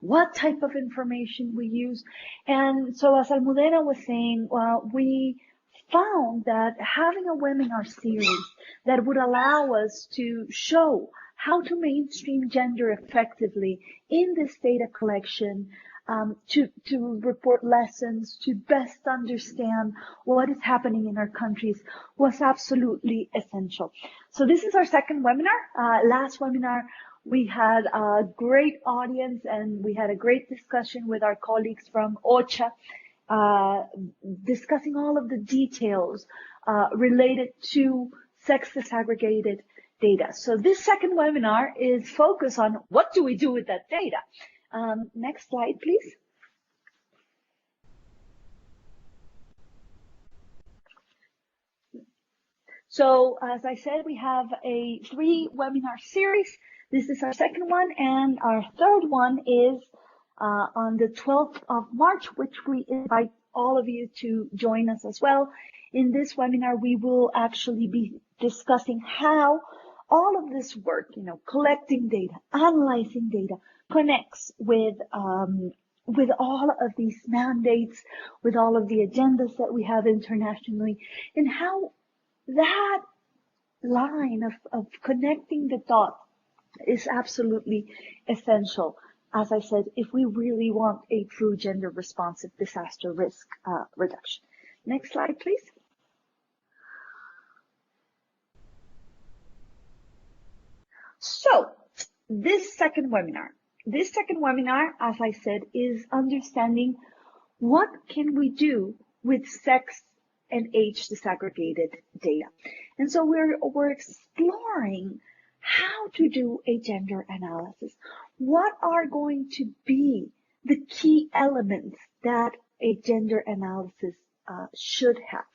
what type of information we use. And so as Almudena was saying, we found that having a webinar series that would allow us to show how to mainstream gender effectively in this data collection, to report lessons, to best understand what is happening in our countries was absolutely essential. So this is our second webinar. Last webinar, we had a great audience and we had a great discussion with our colleagues from OCHA, discussing all of the details related to sex disaggregated data. So this second webinar is focused on what do we do with that data. Next slide, please. So as I said, we have a 3-webinar series. This is our second one, and our third one is on the 12th of March, which we invite all of you to join us as well. In this webinar, we will actually be discussing how all of this work, collecting data, analyzing data, connects with all of these mandates, with all of the agendas that we have internationally, and how that line of connecting the dots is absolutely essential, as I said, if we really want a true gender responsive disaster risk reduction. Next slide, please. So this second webinar, as I said, is understanding what can we do with sex and age disaggregated data. And so we're exploring how to do a gender analysis. What are going to be the key elements that a gender analysis should have?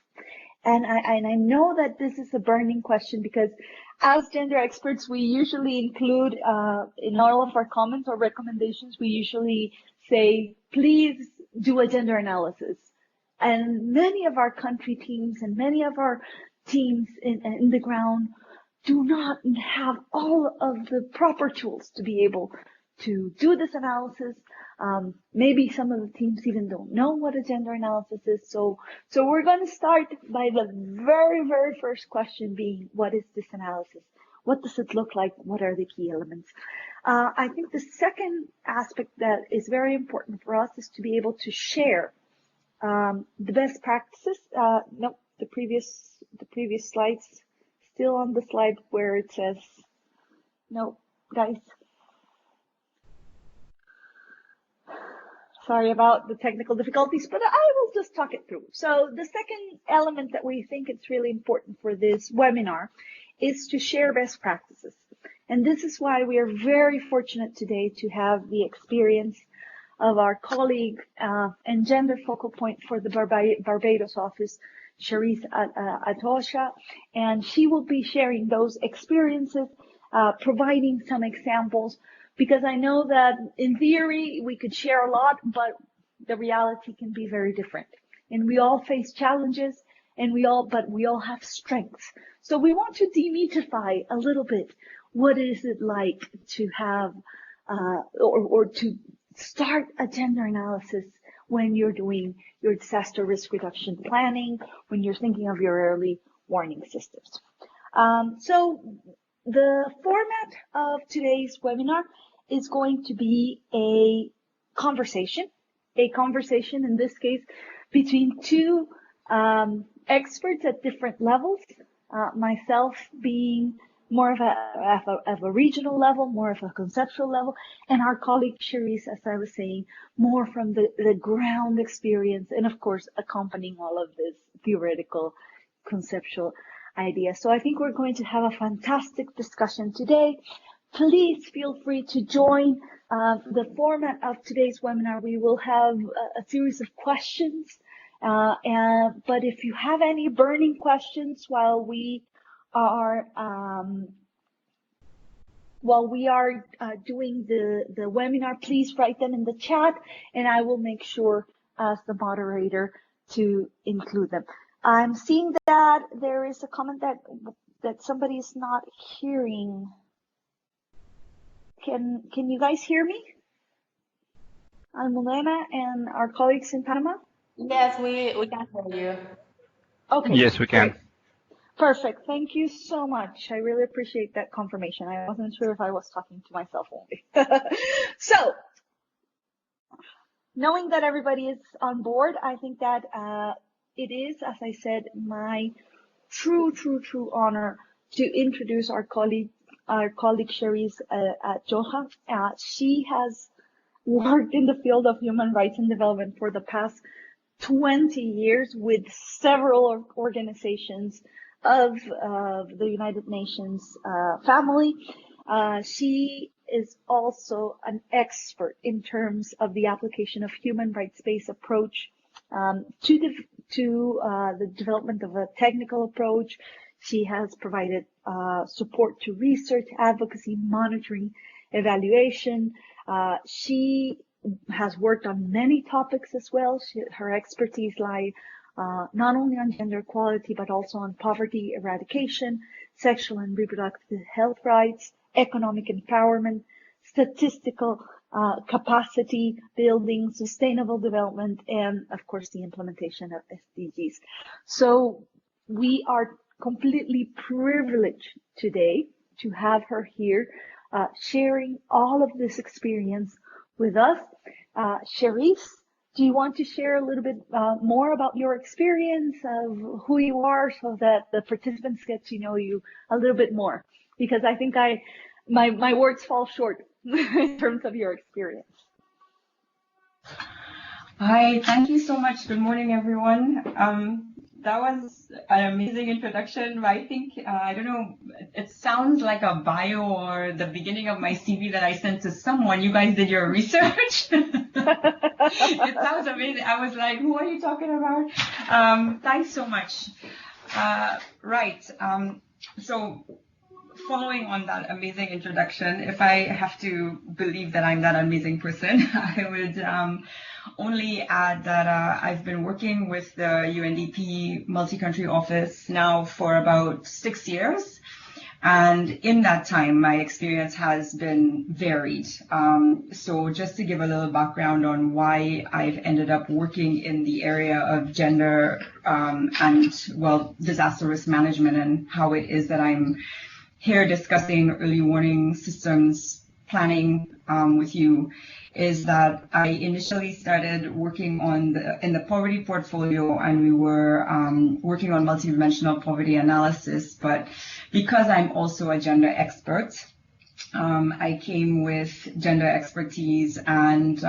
And I know that this is a burning question because as gender experts, we usually include in all of our comments or recommendations, we usually say, please do a gender analysis. And many of our country teams and many of our teams in the ground do not have all of the proper tools to be able to do this analysis. Maybe some of the teams even don't know what a gender analysis is. So we're going to start by the very, very first question being, what is this analysis? What does it look like? What are the key elements? I think the second aspect that is very important for us is to be able to share the best practices. No, the previous slides, still on the slide where it says, no, guys. Sorry about the technical difficulties, but I will just talk it through. So the second element that we think it's really important for this webinar is to share best practices. And this is why we are very fortunate today to have the experience of our colleague and gender focal point for the Barbados office, Charisse Atosha, and she will be sharing those experiences, providing some examples, because I know that in theory we could share a lot, but the reality can be very different. And we all face challenges, and we all have strengths. So we want to demystify a little bit what is it like to have or to start a gender analysis when you're doing your disaster risk reduction planning, when you're thinking of your early warning systems. So the format of today's webinar is going to be a conversation in this case between two experts at different levels, myself being more of a regional level, more of a conceptual level, and our colleague Charisse, as I was saying, more from the ground experience, and of course accompanying all of this theoretical conceptual idea. So I think we're going to have a fantastic discussion today. Please feel free to join the format of today's webinar. We will have a series of questions, but if you have any burning questions while we are doing the webinar, please write them in the chat, and I will make sure as the moderator to include them. I'm seeing that there is a comment that somebody is not hearing. Can you guys hear me? Almudena and our colleagues in Panama? Yes, we can hear you. Okay, Yes, we great. can. Perfect. Thank you so much. I really appreciate that confirmation. I wasn't sure if I was talking to myself only. So, knowing that everybody is on board, I think that it is, as I said, my true honor to introduce our colleague Cherise at Joha. She has worked in the field of human rights and development for the past 20 years with several organizations of the United Nations family. She is also an expert in terms of the application of human rights-based approach to the development of a technical approach. She has provided support to research, advocacy, monitoring, evaluation. She has worked on many topics as well. Her expertise lie not only on gender equality, but also on poverty eradication, sexual and reproductive health rights, economic empowerment, statistical capacity building, sustainable development, and of course the implementation of SDGs. So we are completely privileged today to have her here sharing all of this experience with us. Cherise, do you want to share a little bit more about your experience of who you are so that the participants get to know you a little bit more? Because I think my words fall short in terms of your experience. Hi, thank you so much. Good morning, everyone. That was an amazing introduction. I think, I don't know, it sounds like a bio or the beginning of my CV that I sent to someone. You guys did your research. It sounds amazing. I was like, who are you talking about? Thanks so much. Right. So following on that amazing introduction, if I have to believe that I'm that amazing person, I would only add that I've been working with the UNDP multi-country office now for about 6 years. And in that time, my experience has been varied. So just to give a little background on why I've ended up working in the area of gender and, well, disaster risk management, and how it is that I'm here discussing early warning systems planning with you, is that I initially started working in the poverty portfolio, and we were working on multidimensional poverty analysis. But because I'm also a gender expert, I came with gender expertise, and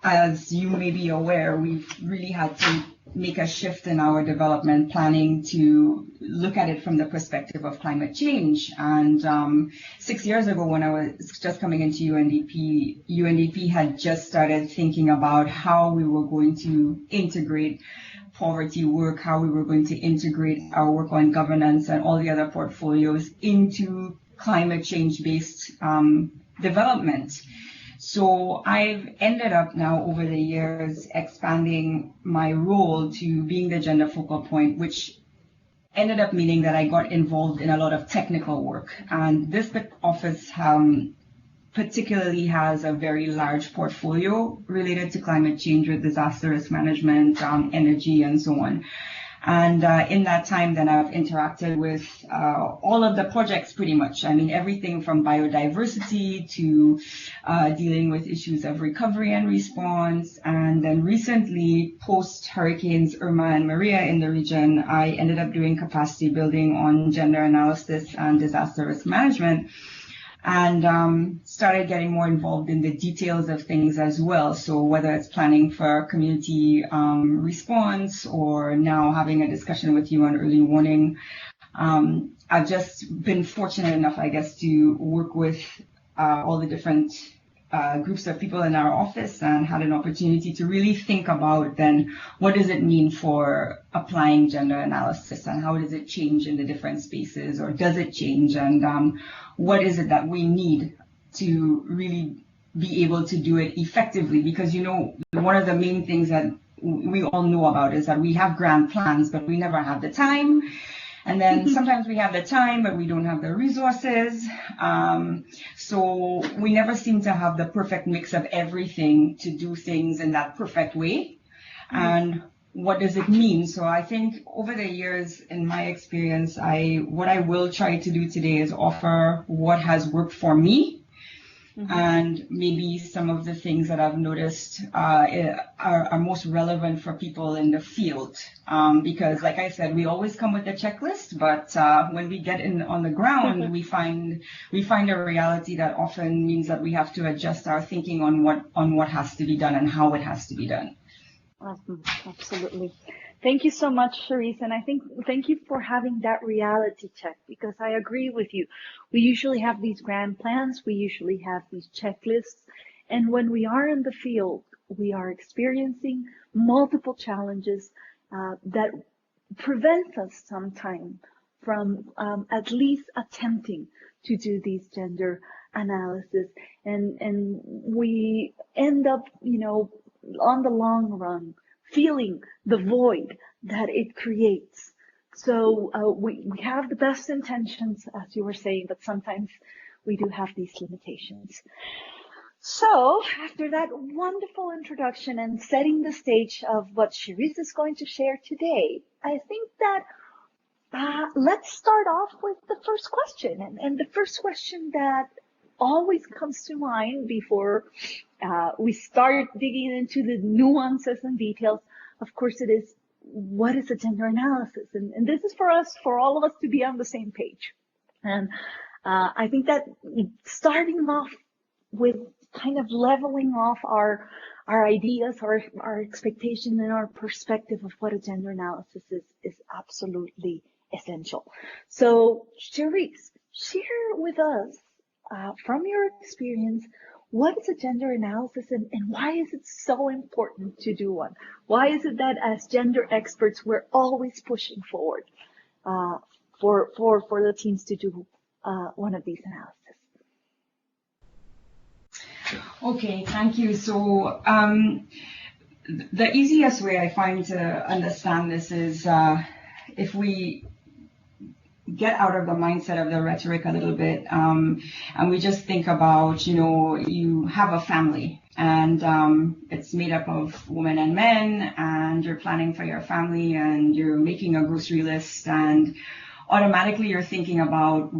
as you may be aware, we've really had to make a shift in our development planning to look at it from the perspective of climate change. And 6 years ago, when I was just coming into UNDP had just started thinking about how we were going to integrate poverty work, how we were going to integrate our work on governance and all the other portfolios into climate change-based development. So I've ended up now over the years expanding my role to being the gender focal point, which ended up meaning that I got involved in a lot of technical work. And this office particularly has a very large portfolio related to climate change with disaster risk management, energy, and so on. And in that time, then I've interacted with all of the projects pretty much. I mean, everything from biodiversity to dealing with issues of recovery and response. And then recently, post Hurricanes Irma and Maria in the region, I ended up doing capacity building on gender analysis and disaster risk management, and started getting more involved in the details of things as well. So whether it's planning for community response, or now having a discussion with you on early warning, I've just been fortunate enough, I guess, to work with all the different groups of people in our office, and had an opportunity to really think about then what does it mean for applying gender analysis, and how does it change in the different spaces, or does it change, and what is it that we need to really be able to do it effectively? Because, you know, one of the main things that we all know about is that we have grand plans, but we never have the time. And then sometimes we have the time, but we don't have the resources. So we never seem to have the perfect mix of everything to do things in that perfect way. And what does it mean? So I think over the years, in my experience, what I will try to do today is offer what has worked for me. And maybe some of the things that I've noticed are most relevant for people in the field. Because like I said, we always come with a checklist, but when we get on the ground, we find a reality that often means that we have to adjust our thinking on what has to be done and how it has to be done. Awesome. Absolutely. Thank you so much, Charisse. And thank you for having that reality check, because I agree with you. We usually have these grand plans. We usually have these checklists. And when we are in the field, we are experiencing multiple challenges that prevent us sometimes from at least attempting to do these gender analysis. And we end up, on the long run, feeling the void that it creates. So we have the best intentions, as you were saying, but sometimes we do have these limitations. So after that wonderful introduction and setting the stage of what Charisse is going to share today, I think that let's start off with the first question. And the first question that always comes to mind before we start digging into the nuances and details, of course, it is, what is a gender analysis? And this is for all of us to be on the same page. And I think that starting off with kind of leveling off our ideas, our expectation and our perspective of what a gender analysis is absolutely essential. So, Charisse, share with us from your experience, what is a gender analysis and why is it so important to do one? Why is it that as gender experts, we're always pushing forward for the teams to do one of these analyses? Okay, thank you. So the easiest way I find to understand this is if we get out of the mindset of the rhetoric a little bit, and we just think about, you have a family and it's made up of women and men, and you're planning for your family and you're making a grocery list, and automatically you're thinking about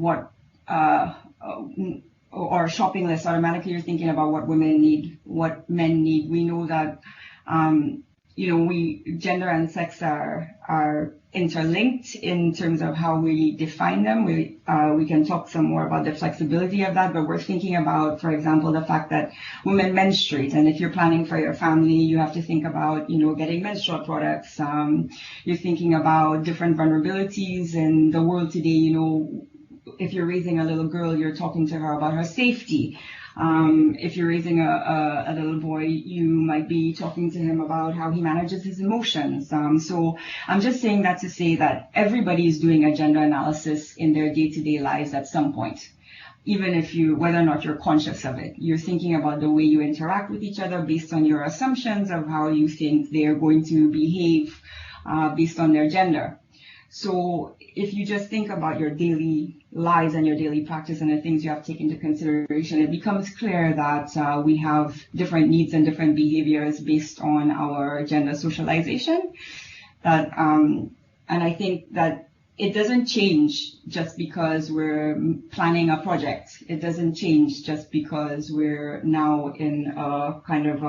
or shopping list, automatically you're thinking about what women need, what men need. We know that gender and sex are interlinked in terms of how we define them. We can talk some more about the flexibility of that, but we're thinking about, for example, the fact that women menstruate, and if you're planning for your family, you have to think about, getting menstrual products. You're thinking about different vulnerabilities in the world today. If you're raising a little girl, you're talking to her about her safety. If you're raising a little boy, you might be talking to him about how he manages his emotions. So I'm just saying that to say that everybody is doing a gender analysis in their day-to-day lives at some point. Even whether or not you're conscious of it, you're thinking about the way you interact with each other based on your assumptions of how you think they're going to behave based on their gender. So if you just think about your daily lives and your daily practice and the things you have to take into consideration, it becomes clear that we have different needs and different behaviors based on our gender socialization. And I think that it doesn't change just because we're planning a project. It doesn't change just because we're now in a kind of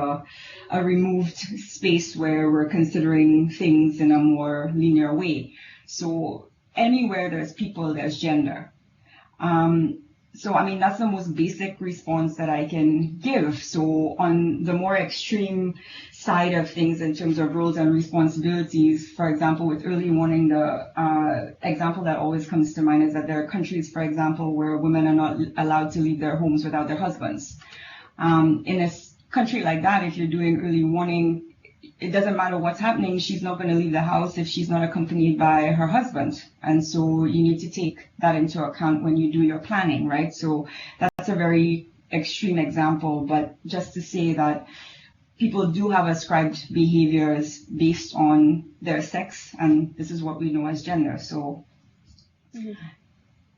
a removed space where we're considering things in a more linear way. So anywhere there's people, there's gender. So, that's the most basic response that I can give. So on the more extreme side of things in terms of roles and responsibilities, for example, with early warning, the example that always comes to mind is that there are countries, for example, where women are not allowed to leave their homes without their husbands. In a country like that, if you're doing early warning, it doesn't matter what's happening, she's not going to leave the house if she's not accompanied by her husband. And so you need to take that into account when you do your planning, right? So that's a very extreme example, but just to say that people do have ascribed behaviors based on their sex, and this is what we know as gender. So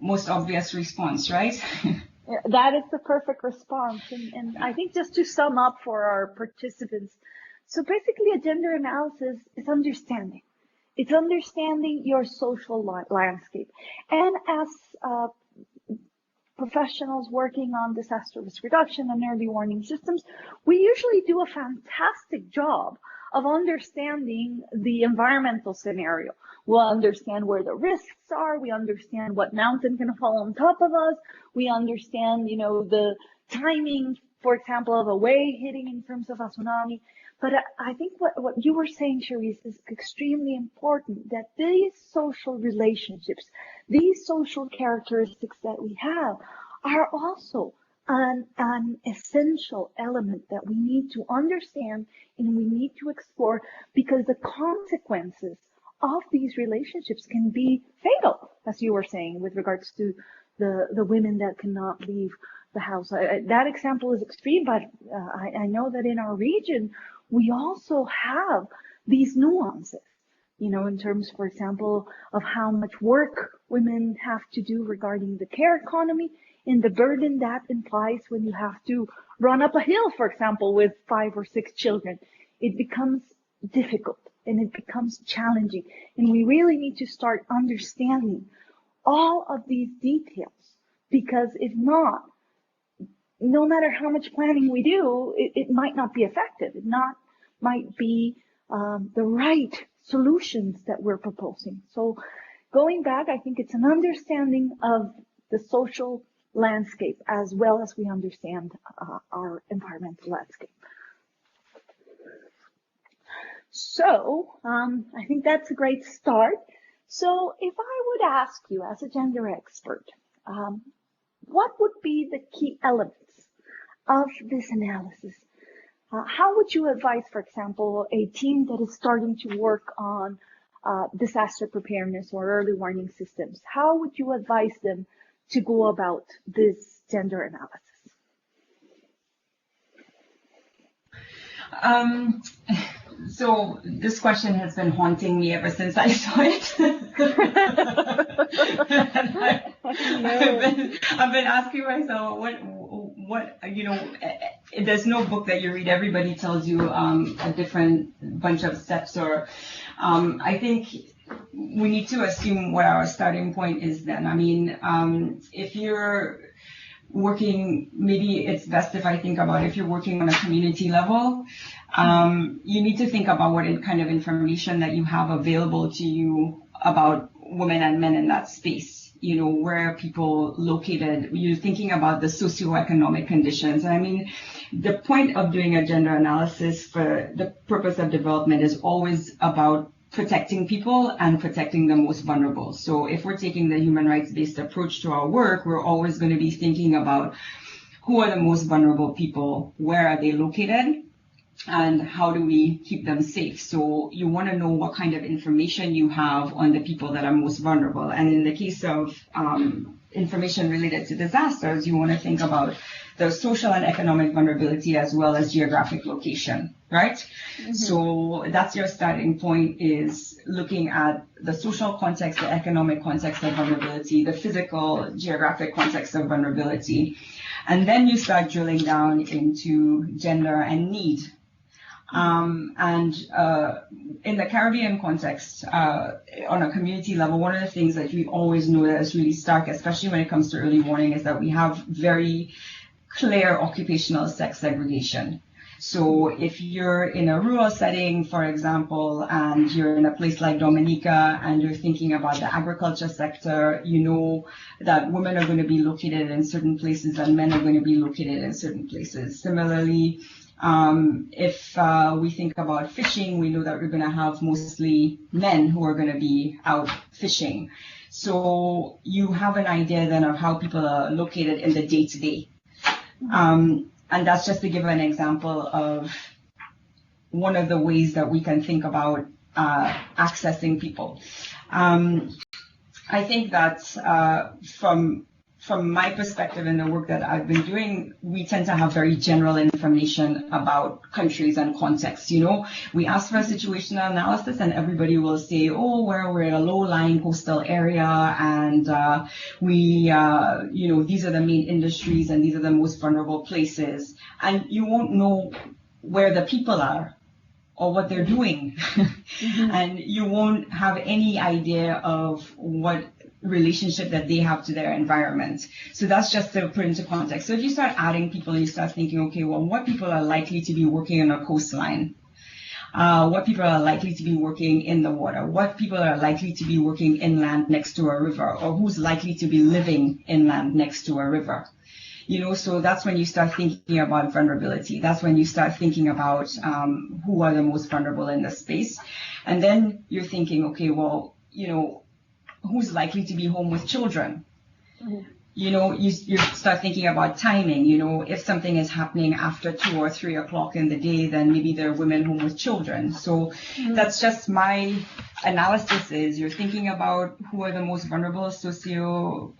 most obvious response, right? Yeah, that is the perfect response. And I think just to sum up for our participants, so basically a gender analysis is understanding. It's understanding your social landscape. And as professionals working on disaster risk reduction and early warning systems, we usually do a fantastic job of understanding the environmental scenario. We'll understand where the risks are. We understand what mountain can fall on top of us. We understand, the timing, for example, of a wave hitting in terms of a tsunami. But I think what you were saying, Cherise, is extremely important, that these social relationships, these social characteristics that we have are also an essential element that we need to understand and we need to explore, because the consequences of these relationships can be fatal, as you were saying, with regards to the women that cannot leave the house. That example is extreme, but I know that in our region, we also have these nuances, in terms, for example, of how much work women have to do regarding the care economy and the burden that implies when you have to run up a hill, for example, with 5 or 6 children. It becomes difficult and it becomes challenging. And we really need to start understanding all of these details, because if not, no matter how much planning we do, it might not be effective. It might be the right solutions that we're proposing. So going back, I think it's an understanding of the social landscape as well as we understand our environmental landscape. So I think that's a great start. So if I would ask you as a gender expert, what would be the key elements of this analysis? How would you advise, for example, a team that is starting to work on disaster preparedness or early warning systems? How would you advise them to go about this gender analysis? So this question has been haunting me ever since I saw it. I've been asking myself, what, there's no book that you read. Everybody tells you a different bunch of steps, or I think we need to assume what our starting point is then. I mean, if you're working, maybe it's best if I think about if you're working on a community level, you need to think about what kind of information that you have available to you about women and men in that space. Where are people located? You're thinking about the socioeconomic conditions. I mean, the point of doing a gender analysis for the purpose of development is always about protecting people and protecting the most vulnerable. So if we're taking the human rights-based approach to our work, we're always going to be thinking about who are the most vulnerable people, where are they located, and how do we keep them safe. So you want to know what kind of information you have on the people that are most vulnerable. And in the case of information related to disasters, you want to think about the social and economic vulnerability as well as geographic location, right? Mm-hmm. So that's your starting point, is looking at the social context, the economic context of vulnerability, the physical, geographic context of vulnerability. And then you start drilling down into gender and need. In the Caribbean context, on a community level, one of the things that we always know that is really stark, especially when it comes to early warning, is that we have very clear occupational sex segregation. So if you're in a rural setting, for example, and you're in a place like Dominica and you're thinking about the agriculture sector, you know that women are going to be located in certain places and men are going to be located in certain places. Similarly, if we think about fishing, we know that we're going to have mostly men who are going to be out fishing. So you have an idea then of how people are located in the day-to-day. And that's just to give an example of one of the ways that we can think about accessing people. I think that from from my perspective in the work that I've been doing, we tend to have very general information about countries and context. We ask for a situational analysis and everybody will say, oh, we're in a low-lying coastal area and these are the main industries and these are the most vulnerable places. And you won't know where the people are or what they're doing. And you won't have any idea of what relationship that they have to their environment. So that's just to put into context. So if you start adding people and you start thinking, okay, well, what people are likely to be working on a coastline? What people are likely to be working in the water? What people are likely to be working inland next to a river? Or who's likely to be living inland next to a river? So that's when you start thinking about vulnerability. That's when you start thinking about who are the most vulnerable in the space. And then you're thinking, okay, well, who's likely to be home with children? You start thinking about timing. If something is happening after 2 or 3 o'clock in the day, then maybe there are women home with children. So that's just my analysis is you're thinking about who are the most vulnerable socially,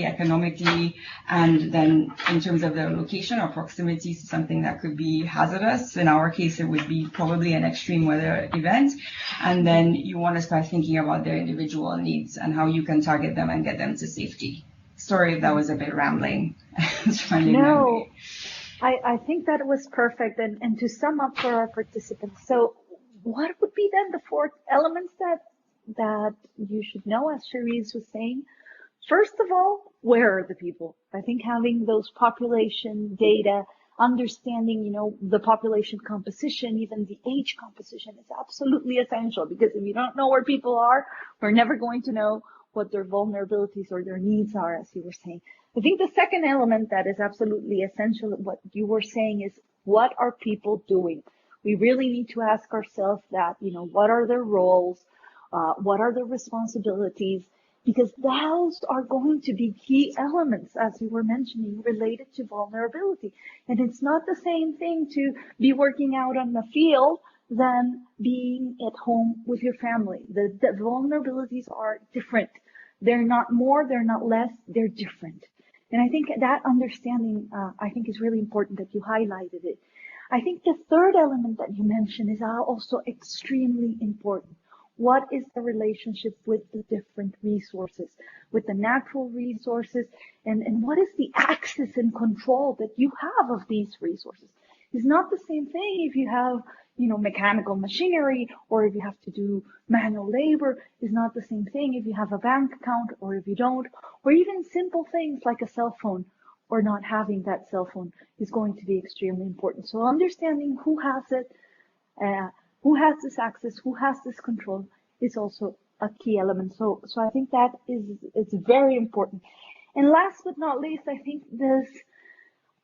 economically, and then in terms of their location or proximity to something that could be hazardous. In our case, it would be probably an extreme weather event. And then you want to start thinking about their individual needs and how you can target them and get them to safety. Sorry if that was a bit rambling. No, I think that was perfect. And to sum up for our participants, so what would be then the 4 elements that you should know, as Cherise was saying? First of all, where are the people? I think having those population data, understanding, the population composition, even the age composition is absolutely essential, because if you don't know where people are, we're never going to know what their vulnerabilities or their needs are, as you were saying. I think the second element that is absolutely essential, what you were saying, is what are people doing? We really need to ask ourselves that, what are their roles? What are their responsibilities? Because those are going to be key elements, as you were mentioning, related to vulnerability. And it's not the same thing to be working out on the field than being at home with your family. The vulnerabilities are different. They're not more, they're not less, they're different. And I think that understanding, I think is really important that you highlighted it. I think the third element that you mentioned is also extremely important. What is the relationship with the different resources, with the natural resources, and what is the access and control that you have of these resources? It's not the same thing if you have, mechanical machinery, or if you have to do manual labor. It's not the same thing if you have a bank account or if you don't, or even simple things like a cell phone or not having that cell phone is going to be extremely important. So understanding who has it, who has this access, who has this control is also a key element. So I think that it's very important. And last but not least, I think this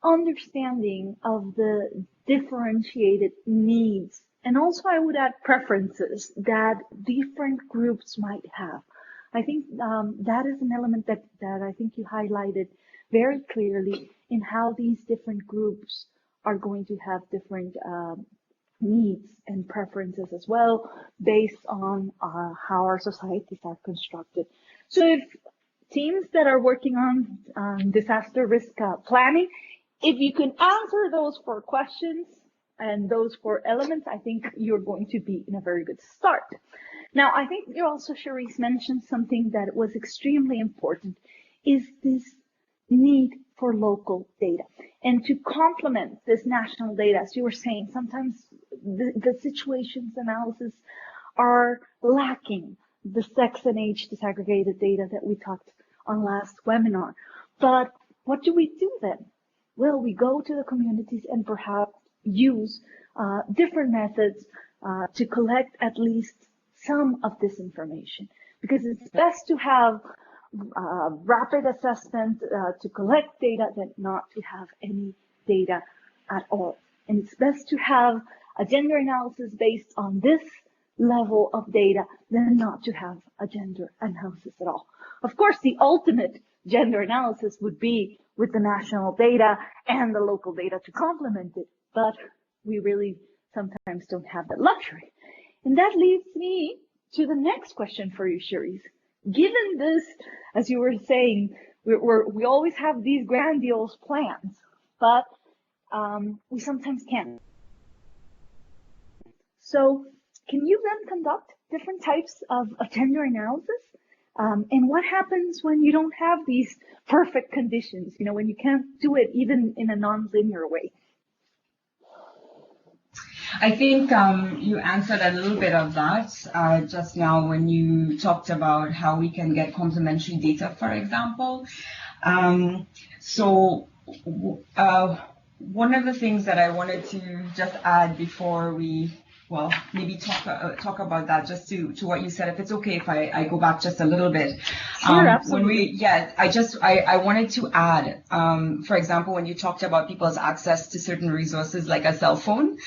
understanding of the differentiated needs, and also I would add preferences that different groups might have. I think that is an element that I think you highlighted very clearly in how these different groups are going to have different needs and preferences as well, based on how our societies are constructed. So if teams that are working on disaster risk planning, if you can answer those 4 questions and those 4 elements, I think you're going to be in a very good start. Now, I think you also, Cherise, mentioned something that was extremely important, is this need for local data. And to complement this national data, as you were saying, sometimes the situations analysis are lacking the sex and age disaggregated data that we talked on last webinar. But what do we do then? Well, we go to the communities and perhaps use different methods to collect at least some of this information, because it's best to have rapid assessment to collect data than not to have any data at all. And it's best to have a gender analysis based on this level of data than not to have a gender analysis at all. Of course, the ultimate gender analysis would be with the national data and the local data to complement it, but we really sometimes don't have that luxury. And that leads me to the next question for you, Cherise. Given this, as you were saying, We always have these grandiose plans, but we sometimes can't. So can you then conduct different types of gender analysis? And what happens when you don't have these perfect conditions, when you can't do it even in a non-linear way? I think you answered a little bit of that just now when you talked about how we can get complementary data, for example. One of the things that I wanted to just add before we, maybe talk about that, just to what you said, if it's okay if I go back just a little bit. Sure, absolutely. I wanted to add, for example, when you talked about people's access to certain resources like a cell phone,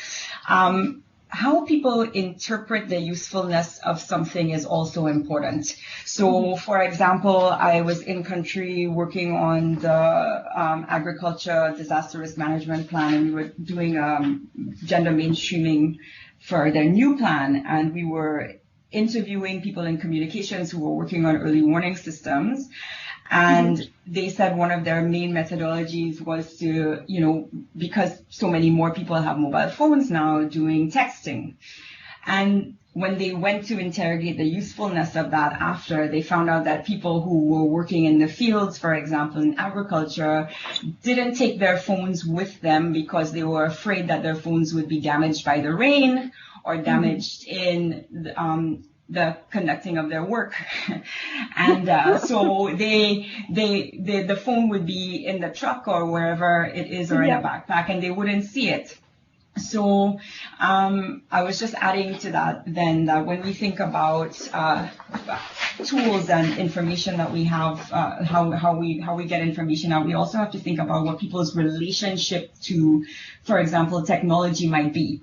how people interpret the usefulness of something is also important. So, for example, I was in country working on the agriculture disaster risk management plan, and we were doing gender mainstreaming for their new plan, and we were interviewing people in communications who were working on early warning systems. And they said one of their main methodologies was to, because so many more people have mobile phones now, doing texting. And when they went to interrogate the usefulness of that after, they found out that people who were working in the fields, for example, in agriculture, didn't take their phones with them because they were afraid that their phones would be damaged by the rain or damaged in the conducting of their work. And so the phone would be in the truck or wherever it is, or in a backpack, and they wouldn't see it. So I was just adding to that then, that when we think about tools and information that we have, how we get information out, we also have to think about what people's relationship to, for example, technology might be.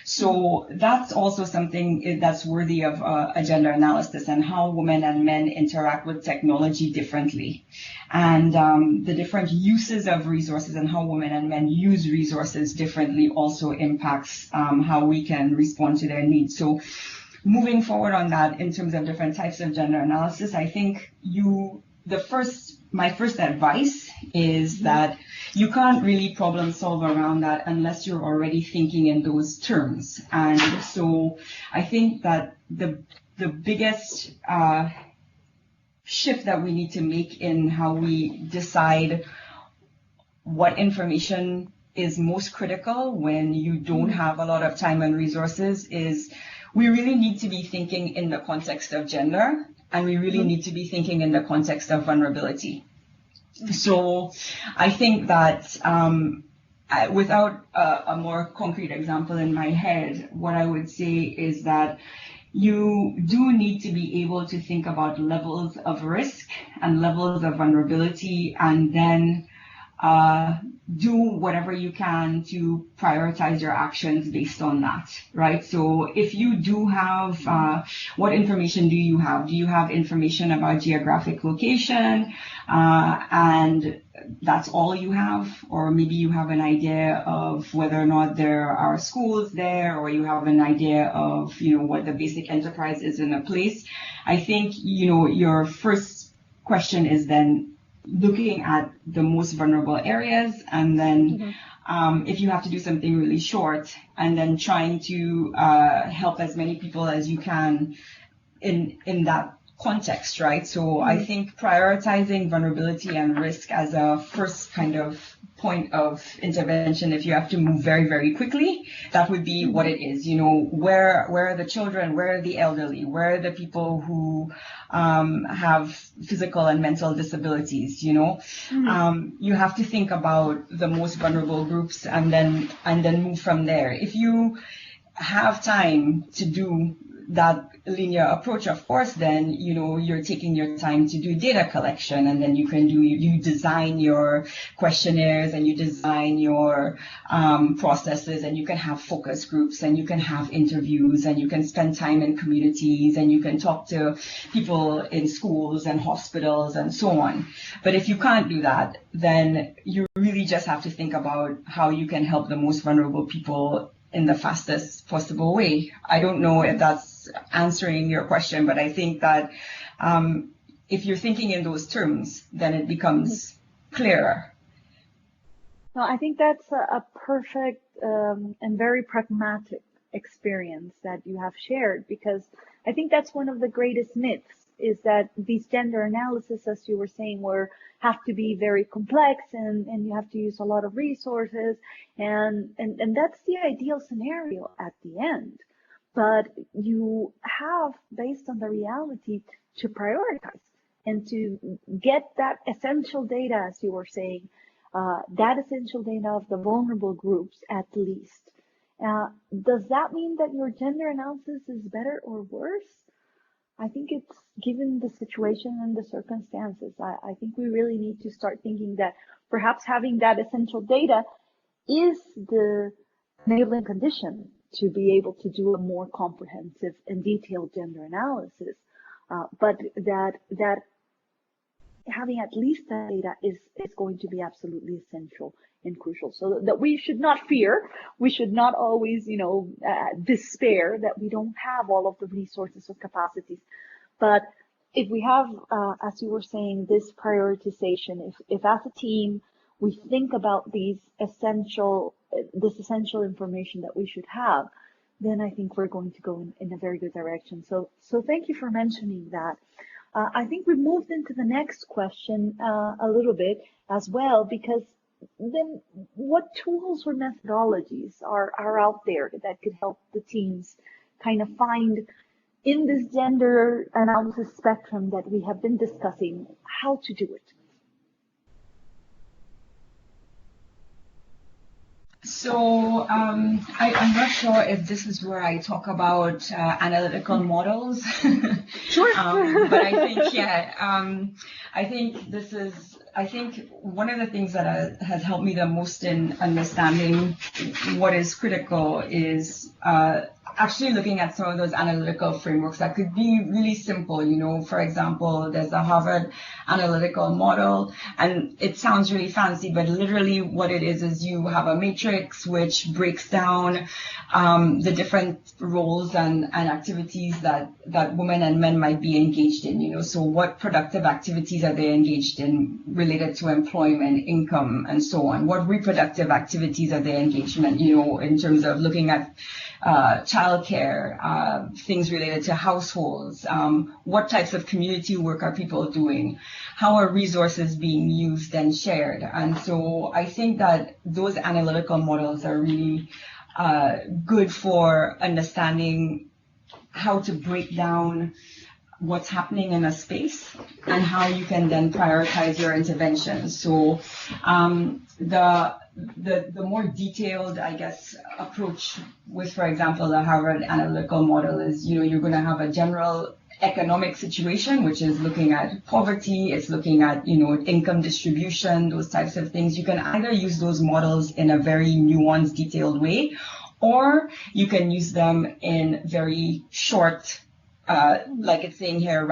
So that's also something that's worthy of a gender analysis, and how women and men interact with technology differently, and the different uses of resources and how women and men use resources differently also impacts how we can respond to their needs. So moving forward on that, in terms of different types of gender analysis, I think my first advice is that you can't really problem solve around that unless you're already thinking in those terms. And so I think that the biggest shift that we need to make in how we decide what information is most critical when you don't have a lot of time and resources is we really need to be thinking in the context of gender, and we really need to be thinking in the context of vulnerability. So I think that without a more concrete example in my head, what I would say is that you do need to be able to think about levels of risk and levels of vulnerability, and then do whatever you can to prioritize your actions based on that, right? So if you do have, what information do you have? Do you have information about geographic location, and that's all you have? Or maybe you have an idea of whether or not there are schools there, or you have an idea of, what the basic enterprise is in a place. I think, your first question is then looking at the most vulnerable areas, and then if you have to do something really short, and then trying to help as many people as you can in that context, right? So I think prioritizing vulnerability and risk as a first kind of point of intervention, if you have to move very, very quickly, that would be what it is. Where are the children? Where are the elderly? Where are the people who have physical and mental disabilities? You have to think about the most vulnerable groups, and then move from there. If you have time to do that linear approach, of course, then you're taking your time to do data collection, and then you design your questionnaires, and you design your processes, and you can have focus groups, and you can have interviews, and you can spend time in communities, and you can talk to people in schools and hospitals and so on. But if you can't do that, then you really just have to think about how you can help the most vulnerable people in the fastest possible way. I don't know if that's answering your question, but I think that if you're thinking in those terms, then it becomes clearer. No, I think that's a perfect and very pragmatic experience that you have shared, because I think that's one of the greatest myths, is that these gender analysis, as you were saying, have to be very complex and you have to use a lot of resources, and that's the ideal scenario at the end. But you have, based on the reality, to prioritize and to get that essential data, as you were saying, that essential data of the vulnerable groups at least. Does that mean that your gender analysis is better or worse? I think it's given the situation and the circumstances. I think we really need to start thinking that perhaps having that essential data is the enabling condition to be able to do a more comprehensive and detailed gender analysis. But that having at least that data is going to be absolutely essential and crucial, so that we should not fear, we should not always, despair that we don't have all of the resources or capacities. But if we have, as you were saying, this prioritization, if as a team we think about this essential information that we should have, then I think we're going to go in a very good direction. So thank you for mentioning that. I think we moved into the next question a little bit as well, because then what tools or methodologies are out there that could help the teams kind of find, in this gender analysis spectrum that we have been discussing, how to do it? So I'm not sure if this is where I talk about analytical models. Sure. But I think, I think one of the things that has helped me the most in understanding what is critical is actually looking at some of those analytical frameworks that could be really simple. For example, there's the Harvard analytical model, and it sounds really fancy, but literally what it is you have a matrix which breaks down the different roles and activities that women and men might be engaged in. So what productive activities are they engaged in related to employment, income, and so on? What reproductive activities are they engaged in, in terms of looking at childcare, things related to households, what types of community work are people doing, how are resources being used and shared. And so I think that those analytical models are really good for understanding how to break down what's happening in a space and how you can then prioritize your interventions. So the more detailed, I guess, approach with, for example, the Harvard analytical model is, you're going to have a general economic situation, which is looking at poverty, it's looking at, income distribution, those types of things. You can either use those models in a very nuanced, detailed way, or you can use them in very short, like it's saying here,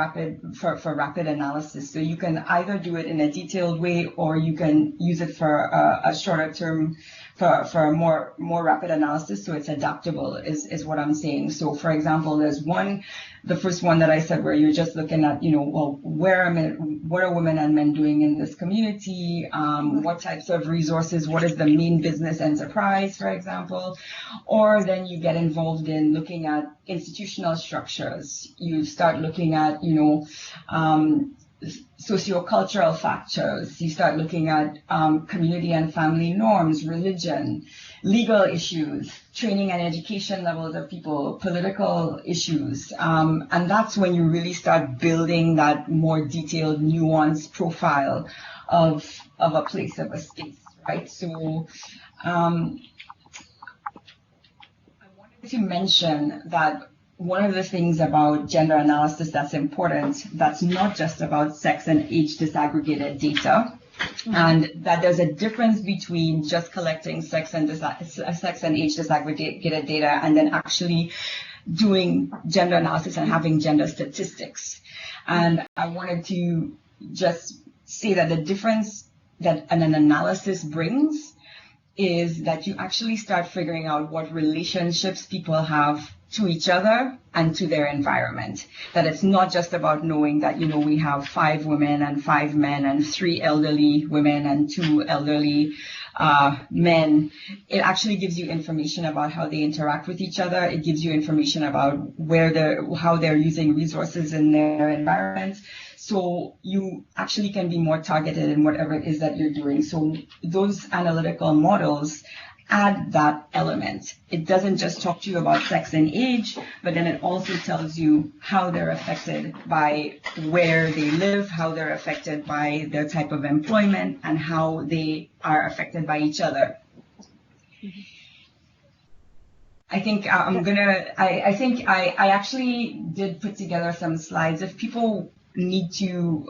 for rapid analysis. So you can either do it in a detailed way, or you can use it for a shorter term, for a more rapid analysis. So it's adaptable, is what I'm saying. So for example, there's the first one that I said, where you're just looking at, well, what are women and men doing in this community? What types of resources? What is the main business enterprise, for example? Or then you get involved in looking at institutional structures. You start looking at, sociocultural factors. You start looking at community and family norms, religion, legal issues, training and education levels of people, political issues. And that's when you really start building that more detailed, nuanced profile of a place, of a space, right? So I wanted to mention that one of the things about gender analysis that's important, that's not just about sex and age disaggregated data, and that there's a difference between just collecting sex and age disaggregated data and then actually doing gender analysis and having gender statistics. And I wanted to just say that the difference that an analysis brings is that you actually start figuring out what relationships people have to each other and to their environment. That it's not just about knowing that, we have 5 women and 5 men and 3 elderly women and 2 elderly men. It actually gives you information about how they interact with each other. It gives you information about how they're using resources in their environment. So you actually can be more targeted in whatever it is that you're doing. So those analytical models add that element. It doesn't just talk to you about sex and age, but then it also tells you how they're affected by where they live, how they're affected by their type of employment, and how they are affected by each other. I think I actually did put together some slides. If people need to,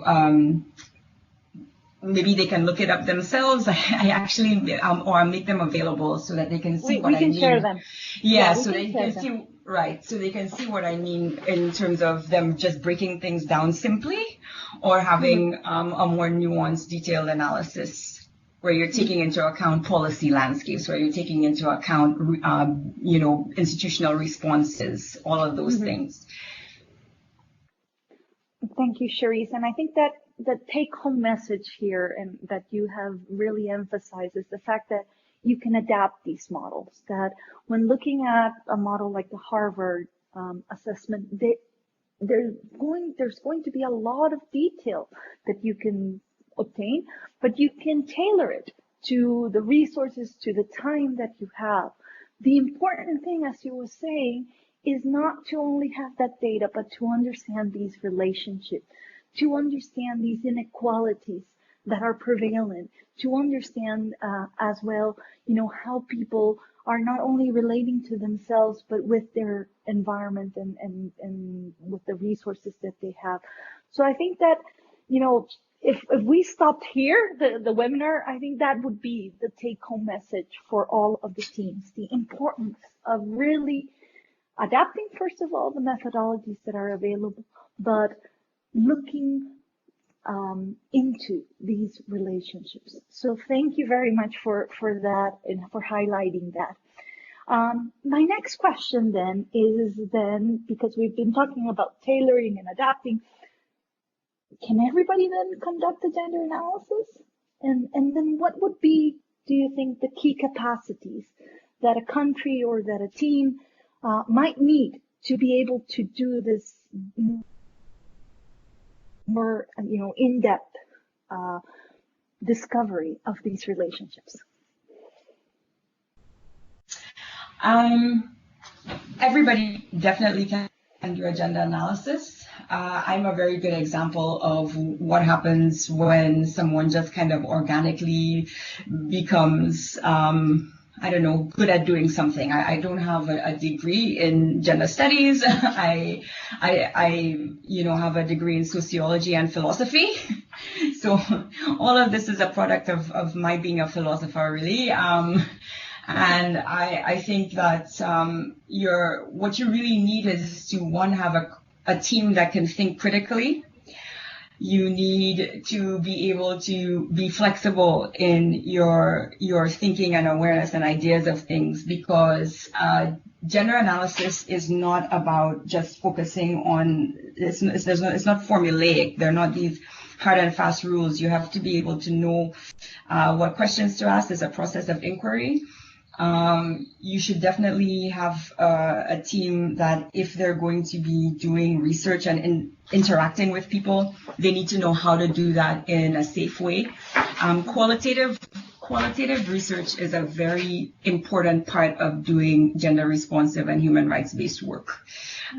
maybe they can look it up themselves. I actually, or make them available so that they can see what I mean. We can share them. Yeah, so they can see, right, so they can see what I mean in terms of them just breaking things down simply, or having a more nuanced, detailed analysis where you're taking into account policy landscapes, where you're taking into account, institutional responses, all of those things. Thank you, Cherise. And I think that the take-home message here, and that you have really emphasized, is the fact that you can adapt these models. That when looking at a model like the Harvard assessment, there's going to be a lot of detail that you can obtain, but you can tailor it to the resources, to the time that you have. The important thing, as you were saying, is not to only have that data, but to understand these relationships, to understand these inequalities that are prevalent, to understand as well, how people are not only relating to themselves, but with their environment and with the resources that they have. So I think that, if we stopped here, the webinar, I think that would be the take-home message for all of the teams, the importance of really adapting, first of all, the methodologies that are available, but looking into these relationships. So thank you very much for that and for highlighting that. My next question then is because we've been talking about tailoring and adapting, can everybody then conduct a gender analysis? And then what would be, do you think, the key capacities that a country or that a team might need to be able to do this more, in-depth discovery of these relationships? Everybody definitely can do a gender analysis. I'm a very good example of what happens when someone just kind of organically becomes good at doing something. I don't have a degree in gender studies. I have a degree in sociology and philosophy. So all of this is a product of my being a philosopher, really. And I think that what you really need is to, one, have a team that can think critically. You need to be able to be flexible in your thinking and awareness and ideas of things, because gender analysis is not about just focusing on, it's not formulaic. They're not these hard and fast rules. You have to be able to know what questions to ask. There's a process of inquiry. You should definitely have a team that, if they're going to be doing research and interacting with people, they need to know how to do that in a safe way. Qualitative research is a very important part of doing gender responsive and human rights based work.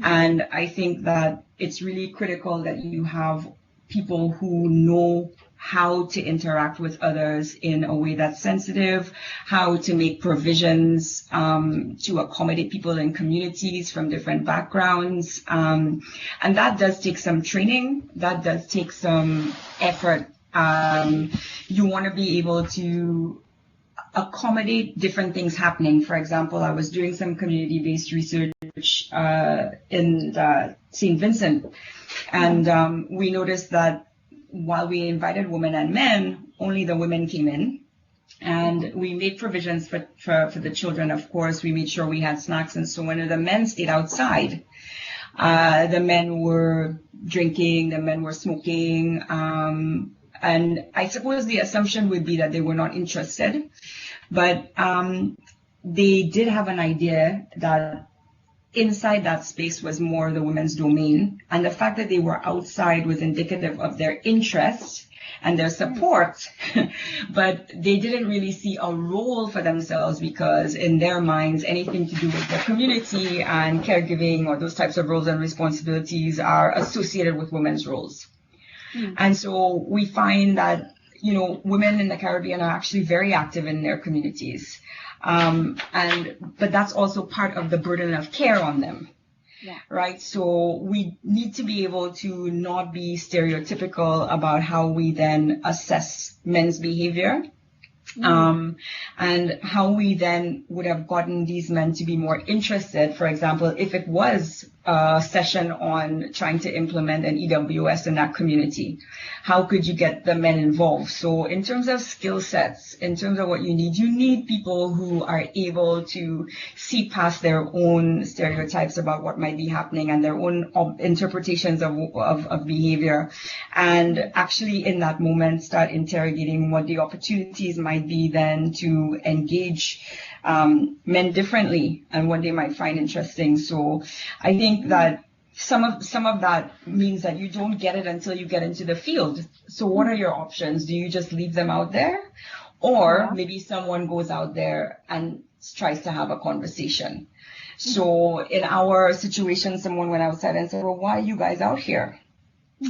And I think that it's really critical that you have people who know how to interact with others in a way that's sensitive, how to make provisions to accommodate people in communities from different backgrounds. And that does take some training. That does take some effort. You want to be able to accommodate different things happening. For example, I was doing some community-based research in St. Vincent, and we noticed that while we invited women and men, only the women came in. And we made provisions for the children. Of course, we made sure we had snacks and so on. And the men stayed outside. The men were drinking, the men were smoking. And I suppose the assumption would be that they were not interested. But they did have an idea that inside that space was more the women's domain. And the fact that they were outside was indicative of their interest and their support, but they didn't really see a role for themselves, because in their minds, anything to do with the community and caregiving or those types of roles and responsibilities are associated with women's roles. And so we find that, women in the Caribbean are actually very active in their communities. But that's also part of the burden of care on them. Yeah. Right. So we need to be able to not be stereotypical about how we then assess men's behavior. And how we then would have gotten these men to be more interested. For example, if it was a session on trying to implement an EWS in that community, how could you get the men involved? So in terms of skill sets, in terms of what you need people who are able to see past their own stereotypes about what might be happening and their own interpretations of behavior, and actually in that moment start interrogating what the opportunities might be then to engage men differently and what they might find interesting. So I think that some of that means that you don't get it until you get into the field. So what are your options? Do you just leave them out there? Or maybe someone goes out there and tries to have a conversation. So in our situation, someone went outside and said, well, why are you guys out here?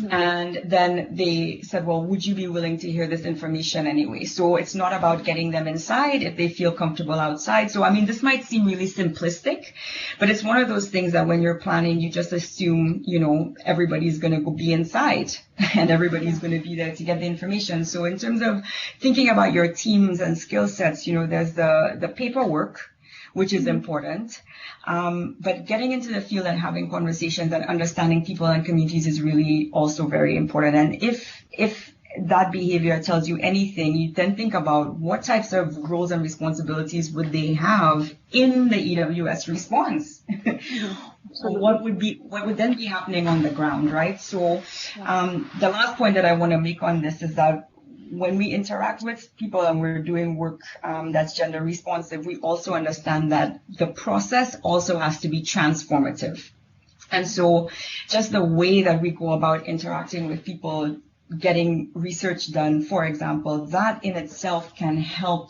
And then they said, well, would you be willing to hear this information anyway? So it's not about getting them inside if they feel comfortable outside. So, I mean, this might seem really simplistic, but it's one of those things that when you're planning, you just assume, everybody's going to go be inside and everybody's going to be there to get the information. So in terms of thinking about your teams and skill sets, there's the paperwork, which is important. But getting into the field and having conversations and understanding people and communities is really also very important. And if that behavior tells you anything, you then think about what types of roles and responsibilities would they have in the EWS response. So what would then be happening on the ground, right? So the last point that I want to make on this is that when we interact with people and we're doing work that's gender responsive, we also understand that the process also has to be transformative. And so just the way that we go about interacting with people, getting research done, for example, that in itself can help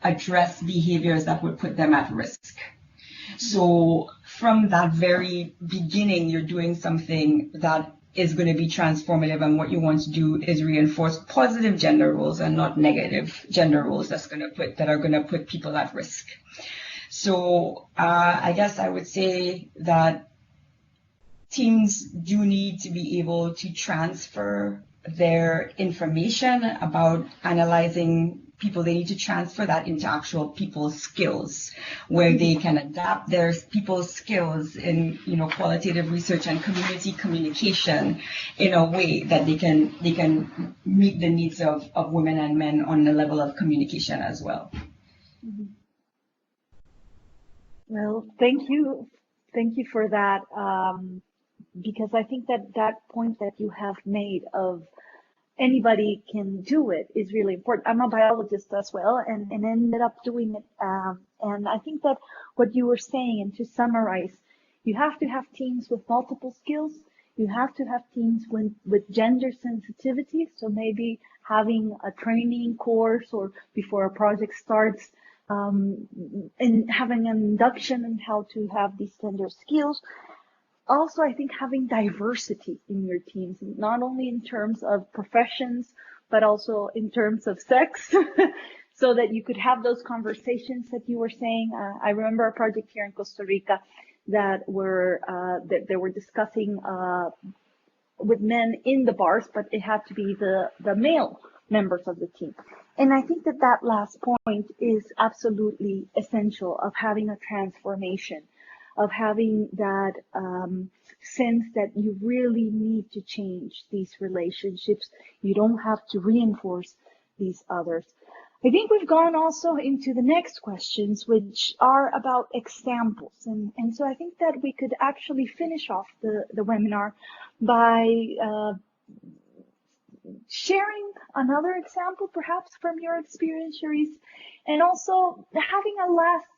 address behaviors that would put them at risk. So from that very beginning, you're doing something that is going to be transformative, and what you want to do is reinforce positive gender roles and not negative gender roles that are going to put people at risk. So I guess I would say that teams do need to be able to transfer their information about analyzing people. They need to transfer that into actual people skills, where they can adapt their people skills in qualitative research and community communication in a way that they can meet the needs of women and men on the level of communication as well. Well, thank you for that, because I think that point that you have made of anybody can do it is really important. I'm a biologist as well, and ended up doing it. And I think that what you were saying, and to summarize, you have to have teams with multiple skills. You have to have teams with gender sensitivity. So maybe having a training course or before a project starts, and having an induction on how to have these gender skills. Also, I think having diversity in your teams, not only in terms of professions, but also in terms of sex, so that you could have those conversations that you were saying. I remember a project here in Costa Rica that they were discussing with men in the bars, but it had to be the male members of the team. And I think that last point is absolutely essential, of having a transformation, of having that sense that you really need to change these relationships. You don't have to reinforce these others. I think we've gone also into the next questions, which are about examples. And so I think that we could actually finish off the webinar by sharing another example, perhaps from your experience, Cherise, and also having a last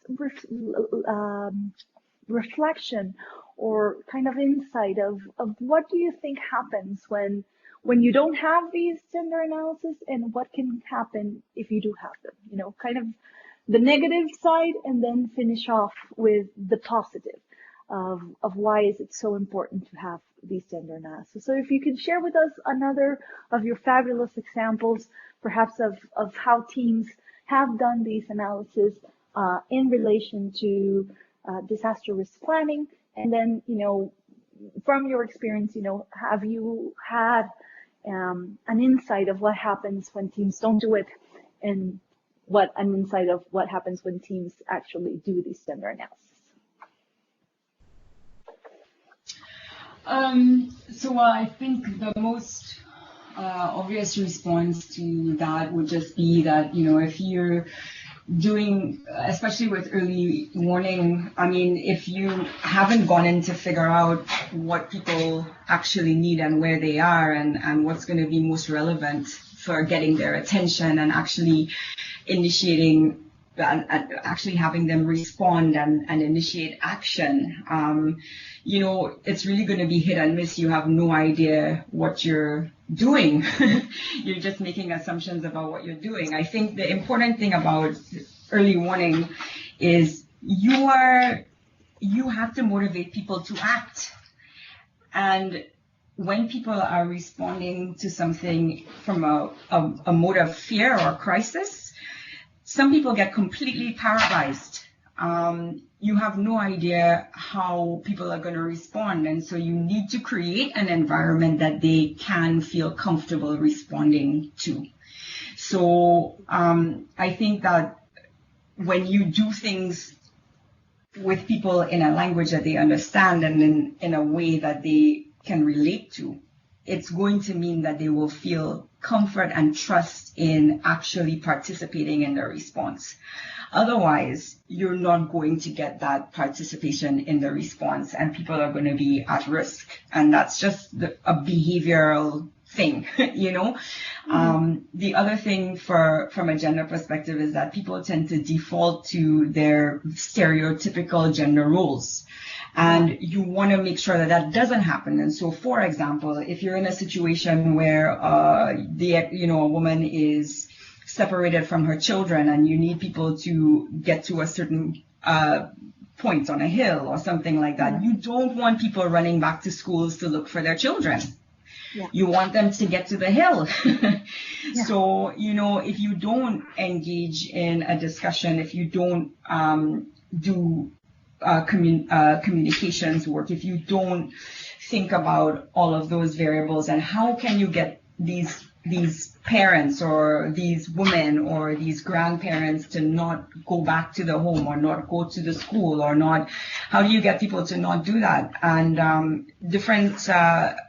reflection or kind of insight of what do you think happens when you don't have these gender analysis, and what can happen if you do have them, you know, kind of the negative side, and then finish off with the positive of why is it so important to have these gender analysis. So if you can share with us another of your fabulous examples, perhaps of how teams have done these analysis in relation to disaster risk planning, and then, you know, from your experience, you know, have you had an insight of what happens when teams don't do it, and an insight of what happens when teams actually do these gender analysis? So I think the most obvious response to that would just be that, you know, if you're doing, especially with early warning, I mean, if you haven't gone in to figure out what people actually need and where they are, and what's going to be most relevant for getting their attention and actually initiating and actually having them respond and initiate action, you know, it's really going to be hit and miss. You have no idea what you're doing. You're just making assumptions about what you're doing. I think the important thing about early warning is you have to motivate people to act. And when people are responding to something from a mode of fear or crisis, some people get completely paralyzed. You have no idea how people are going to respond. And so you need to create an environment that they can feel comfortable responding to. So I think that when you do things with people in a language that they understand and in a way that they can relate to, it's going to mean that they will feel comfort and trust in actually participating in the response. Otherwise, you're not going to get that participation in the response, and people are going to be at risk. And that's just a behavioral thing, you know. The other thing from a gender perspective is that people tend to default to their stereotypical gender roles. And you want to make sure that that doesn't happen. And so, for example, if you're in a situation where a woman is separated from her children and you need people to get to a certain point on a hill or something like that, you don't want people running back to schools to look for their children. Yeah. You want them to get to the hill. Yeah. So, you know, if you don't engage in a discussion, if you don't do communications work, if you don't think about all of those variables and how can you get these parents or these women or these grandparents to not go back to the home or not go to the school or not, how do you get people to not do that? And different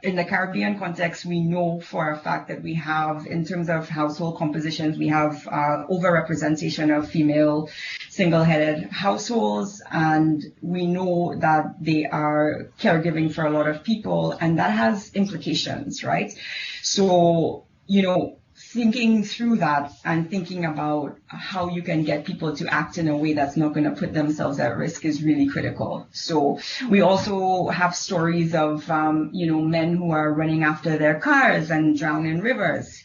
in the Caribbean context, we know for a fact that we have, in terms of household compositions, we have overrepresentation of female single-headed households, and we know that they are caregiving for a lot of people, and that has implications, right? So, you know, thinking through that and thinking about how you can get people to act in a way that's not going to put themselves at risk is really critical. So we also have stories of, men who are running after their cars and drown in rivers.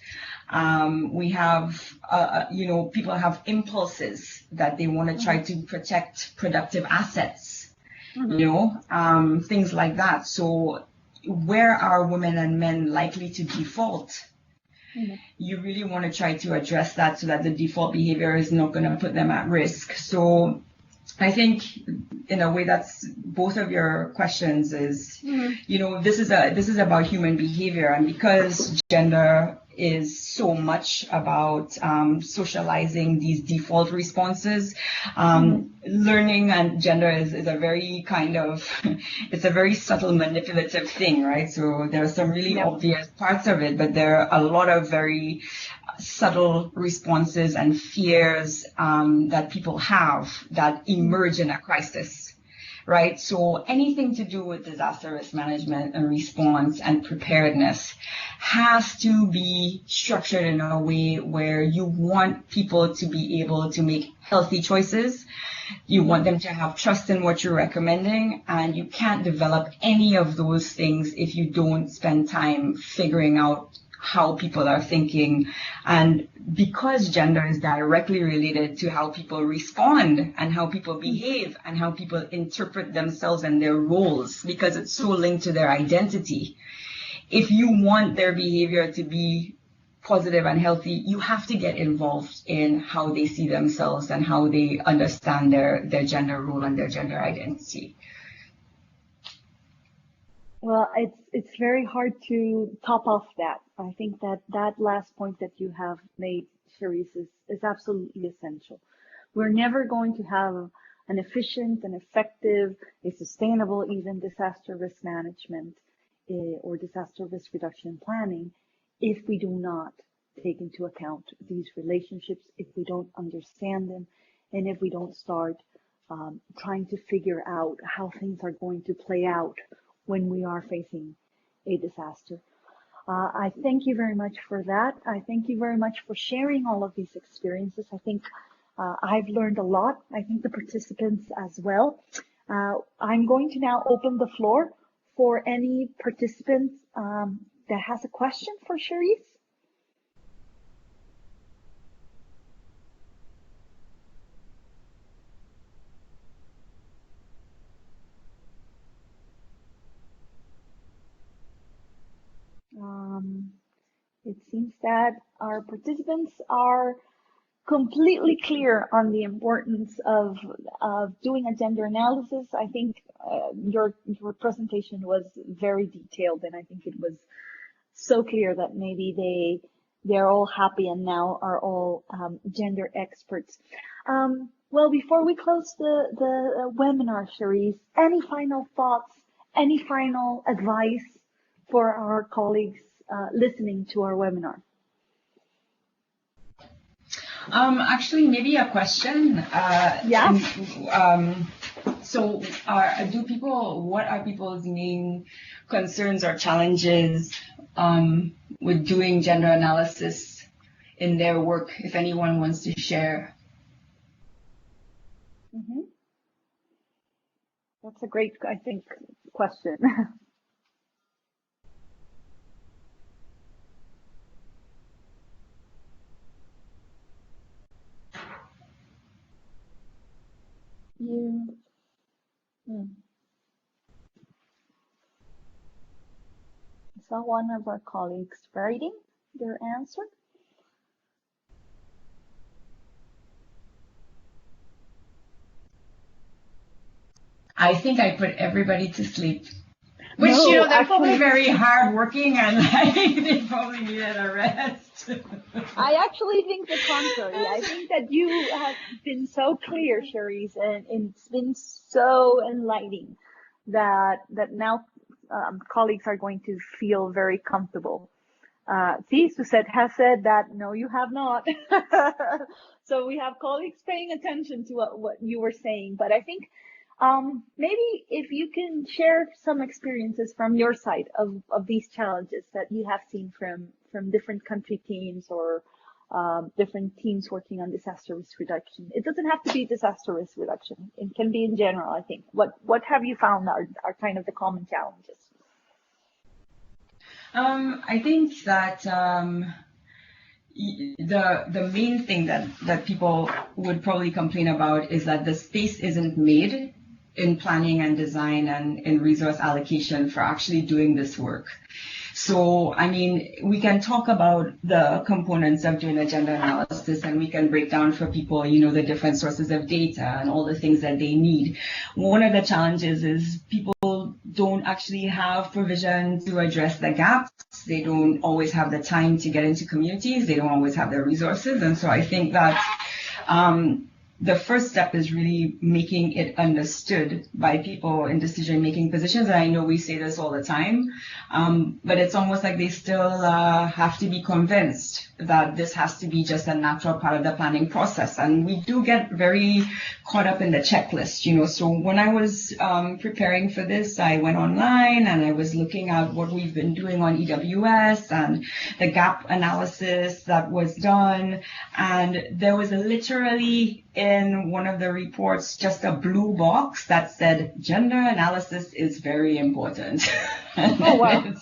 We have, people have impulses that they want to try to protect productive assets, things like that. So where are women and men likely to default? You really want to try to address that so that the default behavior is not going to put them at risk. So I think in a way that's both of your questions is, this is about human behavior, and because gender is so much about socializing these default responses. Learning and gender is a very kind of, it's a very subtle manipulative thing, right? So there are some really obvious parts of it, but there are a lot of very subtle responses and fears that people have that emerge in a crisis, right? So anything to do with disaster risk management and response and preparedness has to be structured in a way where you want people to be able to make healthy choices. You want them to have trust in what you're recommending, and you can't develop any of those things if you don't spend time figuring out how people are thinking. And because gender is directly related to how people respond and how people behave and how people interpret themselves and their roles, because it's so linked to their identity, if you want their behavior to be positive and healthy, you have to get involved in how they see themselves and how they understand their gender role and their gender identity. Well, it's very hard to top off that. I think that last point that you have made, Cherise, is absolutely essential. We're never going to have an efficient and effective, a sustainable even disaster risk management or disaster risk reduction planning if we do not take into account these relationships, if we don't understand them, and if we don't start trying to figure out how things are going to play out when we are facing a disaster. I thank you very much for that. I thank you very much for sharing all of these experiences. I think I've learned a lot. I think the participants as well. I'm going to now open the floor for any participant that has a question for Cherise. It seems that our participants are completely clear on the importance of doing a gender analysis. I think your presentation was very detailed, and I think it was so clear that maybe they're all happy and now are all gender experts. Well, before we close the webinar, Cherise, any final thoughts, any final advice for our colleagues listening to our webinar? Actually, maybe a question. Yeah. So, what are people's main concerns or challenges with doing gender analysis in their work, if anyone wants to share? Mm-hmm. That's a great, I think, question. I saw one of our colleagues writing their answer. I think I put everybody to sleep. Which, No, they're actually, probably very hardworking and they probably needed a rest. I actually think the contrary. I think that you have been so clear, Cherise, and it's been so enlightening that now colleagues are going to feel very comfortable. See, Suzette has said that no, you have not. So we have colleagues paying attention to what you were saying, but I think maybe if you can share some experiences from your side of these challenges that you have seen from different country teams or different teams working on disaster risk reduction. It doesn't have to be disaster risk reduction. It can be in general, I think. What have you found are kind of the common challenges? I think that the main thing that people would probably complain about is that the space isn't made in planning and design and in resource allocation for actually doing this work. So, I mean, we can talk about the components of doing a gender analysis, and we can break down for people, the different sources of data and all the things that they need. One of the challenges is people don't actually have provision to address the gaps. They don't always have the time to get into communities. They don't always have the resources. And so I think that the first step is really making it understood by people in decision-making positions. And I know we say this all the time, but it's almost like they still have to be convinced that this has to be just a natural part of the planning process. And we do get very caught up in the checklist, So when I was preparing for this, I went online and I was looking at what we've been doing on EWS and the gap analysis that was done. And there was literally in one of the reports just a blue box that said gender analysis is very important. Oh wow! It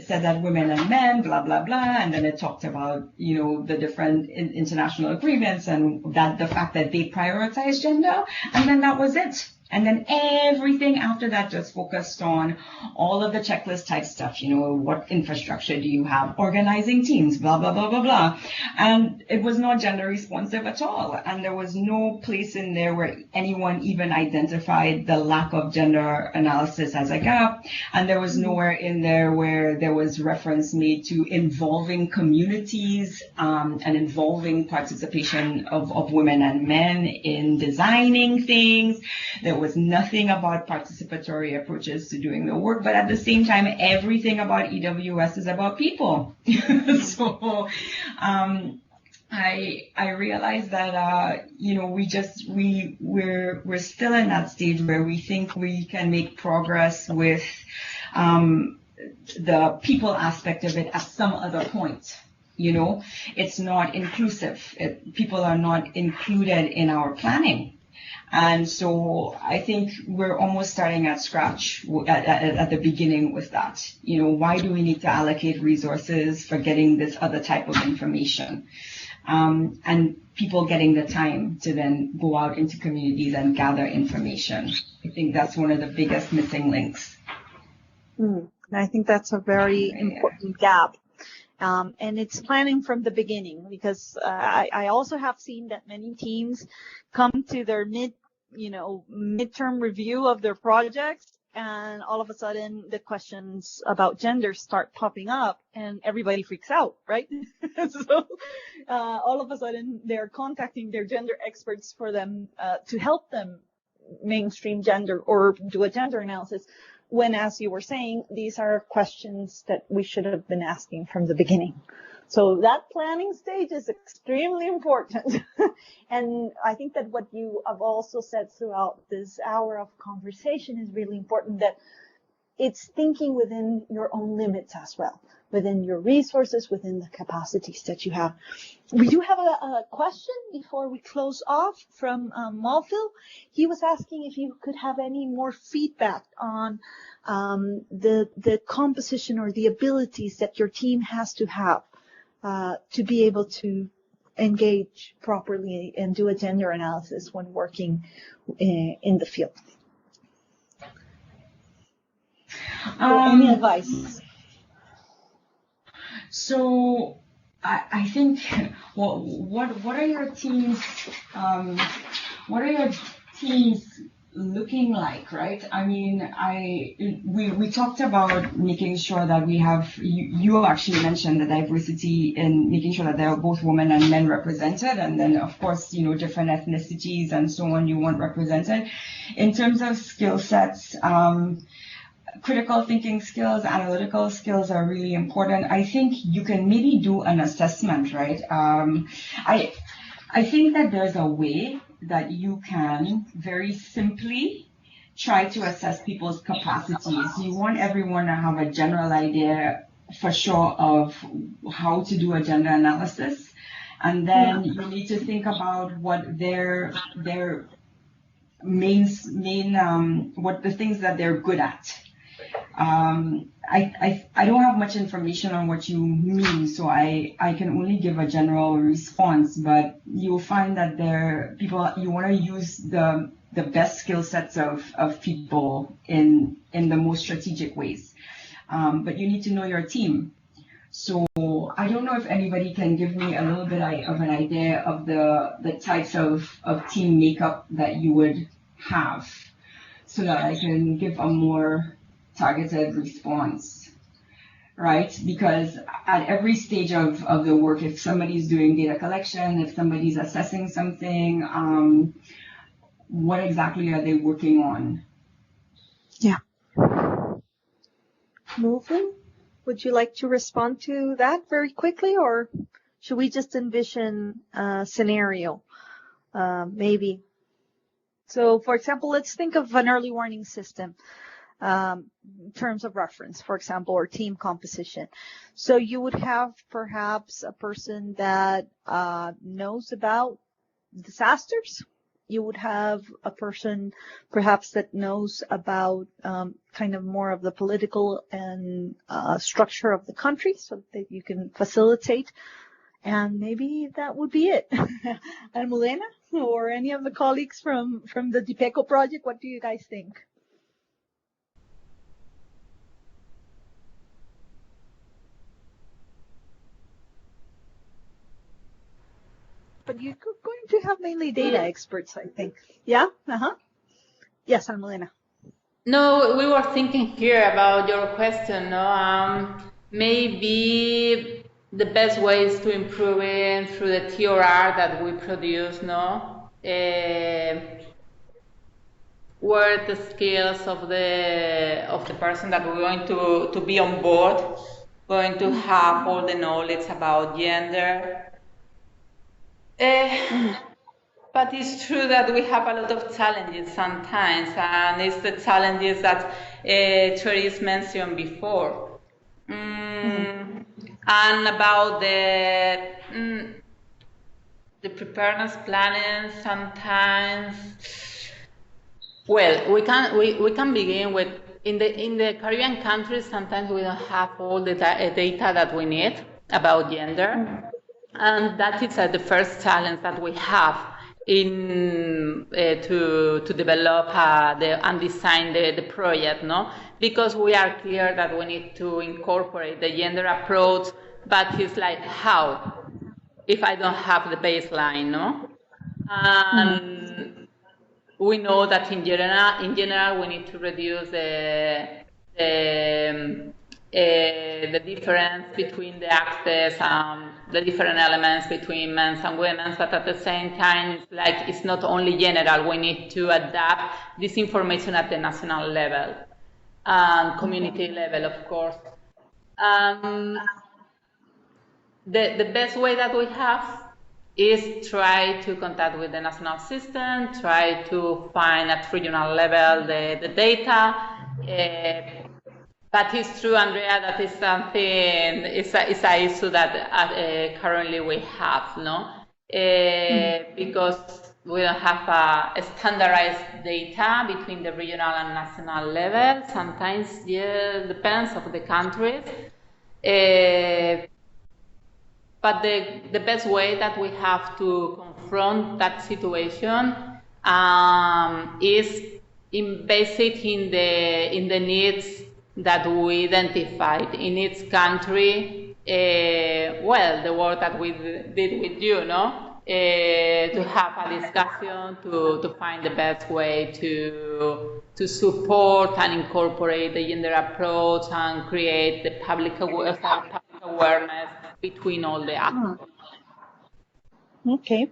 said that women and men, blah blah blah, and then it talked about the different international agreements and that the fact that they prioritize gender, and then that was it. And then everything after that just focused on all of the checklist type stuff, what infrastructure do you have, organizing teams, blah, blah, blah, blah, blah. And it was not gender responsive at all. And there was no place in there where anyone even identified the lack of gender analysis as a gap. And there was nowhere in there where there was reference made to involving communities and involving participation of women and men in designing things. There was nothing about participatory approaches to doing the work, but at the same time, everything about EWS is about people. So I realized that we're still in that stage where we think we can make progress with the people aspect of it at some other point. It's not inclusive. People are not included in our planning. And so I think we're almost starting at scratch at the beginning with that. Why do we need to allocate resources for getting this other type of information? And people getting the time to then go out into communities and gather information. I think that's one of the biggest missing links. And I think that's a very important gap. And it's planning from the beginning, because I also have seen that many teams come to their midterm review of their projects, and all of a sudden the questions about gender start popping up and everybody freaks out, right? So all of a sudden they're contacting their gender experts for them to help them mainstream gender or do a gender analysis, when, as you were saying, these are questions that we should have been asking from the beginning. So that planning stage is extremely important. And I think that what you have also said throughout this hour of conversation is really important, that it's thinking within your own limits as well, within your resources, within the capacities that you have. We do have a question before we close off from Malphil. He was asking if you could have any more feedback on the composition or the abilities that your team has to have to be able to engage properly and do a gender analysis when working in the field. Any advice? So I think, well, what are your teams looking like, right? I mean, we talked about making sure that we have, you actually mentioned the diversity in making sure that there are both women and men represented, and then of course, different ethnicities and so on you want represented. In terms of skill sets, critical thinking skills, analytical skills are really important. I think you can maybe do an assessment, right? I think that there's a way that you can very simply try to assess people's capacities. You want everyone to have a general idea for sure of how to do a gender analysis. And then you need to think about what their main what the things that they're good at. I don't have much information on what you mean, so I can only give a general response, but you'll find that you want to use the best skill sets of people in the most strategic ways. But you need to know your team. So I don't know if anybody can give me a little bit of an idea of the types of team makeup that you would have, so that I can give a more targeted response. right? Because at every stage of the work, if somebody's doing data collection, if somebody's assessing something, what exactly are they working on? Yeah. Moving, would you like to respond to that very quickly, or should we just envision a scenario? Maybe. So, for example, let's think of an early warning system. In terms of reference, for example, or team composition. So you would have perhaps a person that knows about disasters. You would have a person perhaps that knows about kind of more of the political and structure of the country so that you can facilitate. And maybe that would be it. Almudena or any of the colleagues from the DPECO project, what do you guys think? But you're going to have mainly data experts, I think. Yeah? Yes, Almudena. No, we were thinking here about your question, no? Maybe the best ways to improve it through the TOR that we produce, no? Were the skills of the person that we're going to be on board, going to have all the knowledge about gender. But it's true that we have a lot of challenges sometimes, and it's the challenges that Therese mentioned before. And about the preparedness planning sometimes. Well, we can begin with in the Caribbean countries. Sometimes we don't have all the data that we need about gender, and that is the first challenge that we have in to develop and design the project, no? Because we are clear that we need to incorporate the gender approach, but it's like how if I don't have the baseline, no? And we know that in general, we need to reduce the difference between the access, the different elements between men and women, but at the same time, it's not only general. We need to adapt this information at the national level and community level, of course. The best way that we have is try to contact with the national system, try to find at regional level the data. But it's true, Andrea, that is something, it's an issue that currently we have, no? Because we don't have a standardized data between the regional and national level. Sometimes, yeah, depends of the countries. But the best way that we have to confront that situation is basic in the needs that we identified in each country. Well, the work that we did with you, no? To have a discussion to find the best way to support and incorporate the gender approach and create the public awareness between all the actors. Okay,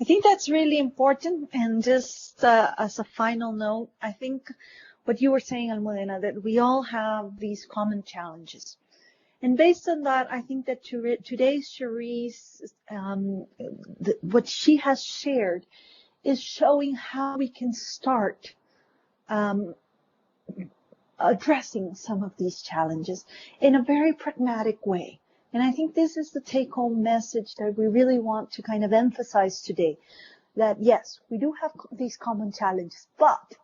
I think that's really important. And just as a final note, I think what you were saying, Almudena, that we all have these common challenges. And based on that, I think that today's Therese, what she has shared is showing how we can start addressing some of these challenges in a very pragmatic way. And I think this is the take-home message that we really want to kind of emphasize today, that yes, we do have these common challenges, but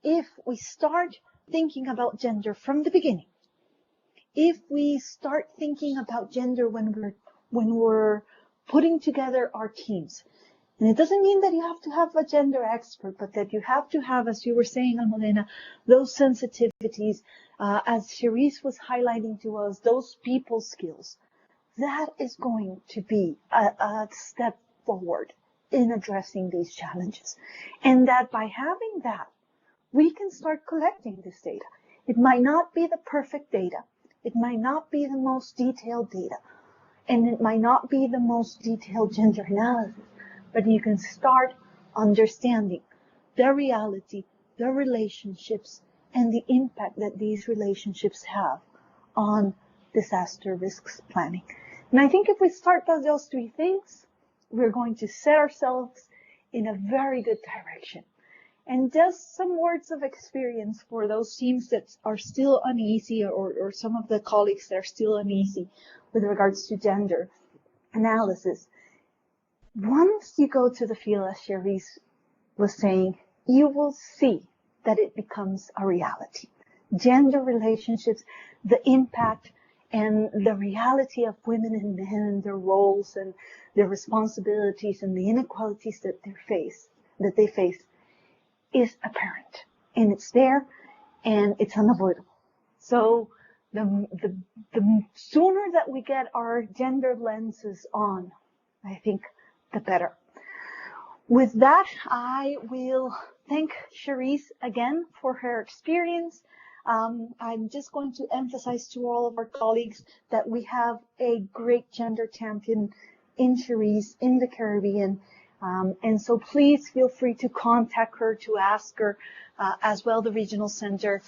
if we start thinking about gender from the beginning, if we start thinking about gender when we're putting together our teams, and it doesn't mean that you have to have a gender expert, but that you have to have, as you were saying, Almudena, those sensitivities, as Therese was highlighting to us, those people skills. That is going to be a step forward in addressing these challenges. And that by having that, we can start collecting this data. It might not be the perfect data. It might not be the most detailed data, and it might not be the most detailed gender analysis, but you can start understanding the reality, the relationships, and the impact that these relationships have on disaster risks planning. And I think if we start with those three things, we're going to set ourselves in a very good direction. And just some words of experience for those teams that are still uneasy, or some of the colleagues that are still uneasy with regards to gender analysis. Once you go to the field, as Cherise was saying, you will see that it becomes a reality. Gender relationships, the impact and the reality of women and men and their roles and their responsibilities and the inequalities that they face is apparent, and it's there, and it's unavoidable. So the sooner that we get our gender lenses on, I think the better. With that, I will thank Cherise again for her experience. I'm just going to emphasize to all of our colleagues that we have a great gender champion in Cherise in the Caribbean. And so please feel free to contact her, to ask her, as well the regional center.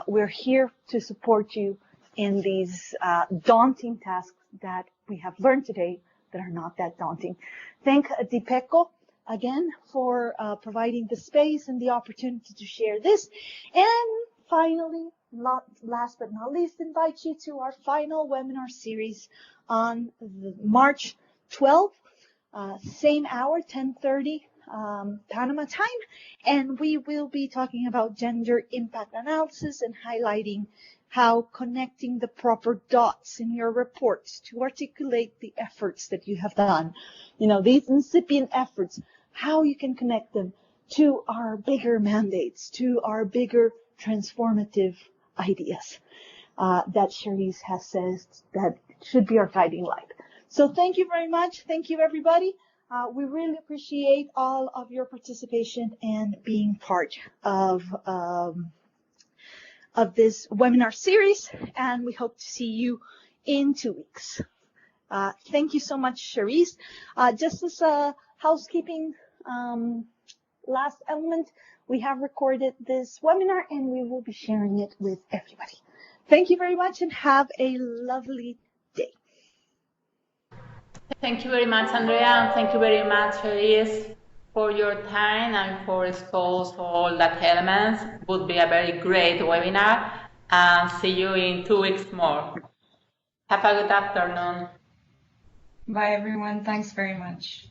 We're here to support you in these daunting tasks that we have learned today that are not that daunting. Thank Dipeco again for providing the space and the opportunity to share this. And finally, last but not least, invite you to our final webinar series on March 12th. Same hour, 10:30 Panama time, and we will be talking about gender impact analysis and highlighting how connecting the proper dots in your reports to articulate the efforts that you have done, these incipient efforts, how you can connect them to our bigger mandates, to our bigger transformative ideas that Cherise has said that should be our guiding light. So thank you very much. Thank you, everybody. We really appreciate all of your participation and being part of this webinar series, and we hope to see you in 2 weeks. Thank you so much, Cherise. Just as a housekeeping last element, we have recorded this webinar and we will be sharing it with everybody. Thank you very much and have a lovely day. Thank you very much, Andrea, and thank you very much, Cherise, for your time and for exposing all that elements. Would be a very great webinar, and see you in 2 weeks more. Have a good afternoon. Bye, everyone. Thanks very much.